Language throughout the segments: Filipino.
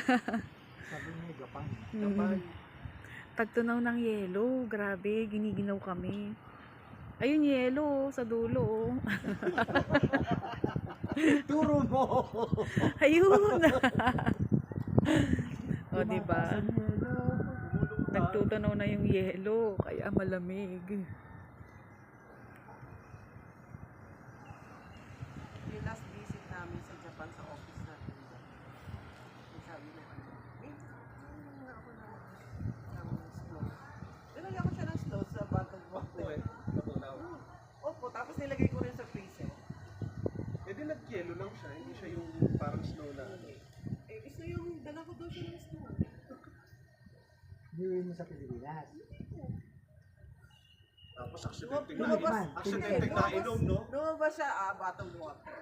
Sabi niya, Japan. Japan. Tagtunaw ng yelo. Grabe, giniginaw kami. Ayun, yelo sa dulo. Turo mo! Ayun. O, diba? Nagtutunaw na yung yelo. Kaya malamig. Yung last visit namin sa Japan sa office natin. Sabi na ako ng snow. Nilagyan ko siya ng snow sa bottled water. Opo, tapos nilagay ko rin sa freezer. Eh di nag-yellow lang siya, hindi siya yung parang snow na ano. Eh, gusto yung dala ko doon siya ng snow. Biwin mo sa Pilipinas. Tapos aksidenteng Lumabas. nainom, no? Lumabas siya, bottled water.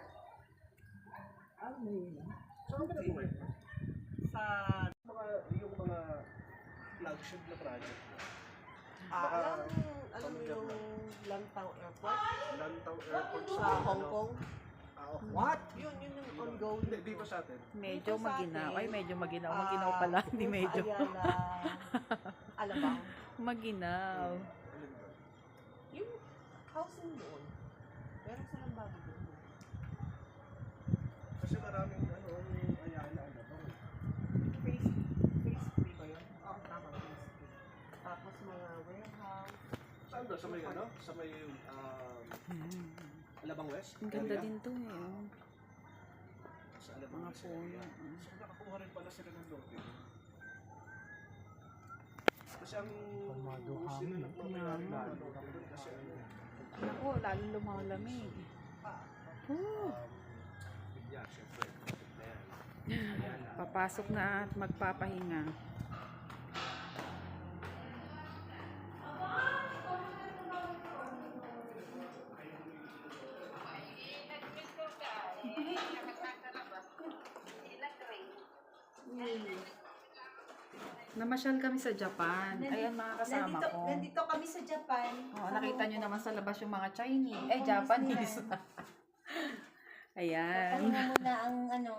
May Saan ka nag-uwi? Sa, Yung mga flagship na project. alam mo yung Lantau Airport Lantau Airport sa Hong Kong? What? Yun yung ongoing. Hindi, di ba sa atin? Medyo maginaw. Ay, medyo maginaw. Maginaw pala. Hindi medyo. Alabang. Maginaw. Alin ba? Yung housing doon. Meron silang bago doon. Kasi maraming ano, yung Ayala, ano ba? Phase 3 ba yun? Oo, tama. Phase 3. Tapos mga warehouse. Saan ba? Sa may ano? Sa may Alabang West? Ang ganda Area? din to eh. Sa Alabang Mga West puno. area. So nakakuha rin pala sila ng lote. Kasi ang sila nagmamayari na lote doon kasi ano, Naku, lalo lumalamig. yeah, syempre. Ayala. Papasok na at magpapahinga. Namasyal kami sa Japan. Ayan mga kasama ko. Nandito kami sa Japan. Oh, nakita nyo naman sa labas yung mga Chinese. Japanese. Ayan. Pahinga muna ang ano.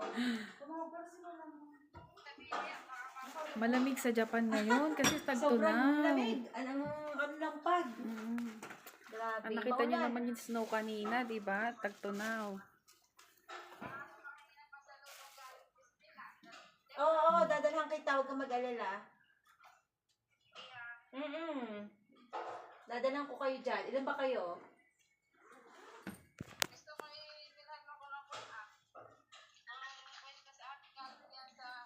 Malamig sa Japan ngayon kasi Sobrang tagtunaw. lamig. Ano lang pag. Grabe. Ang nakita nyo Maulan. naman yung snow kanina, di ba? Tagtunaw. Oo, dadalhan kita. Huwag kang mag-alala. Dadalhan ko kayo dyan. Ilan ba kayo?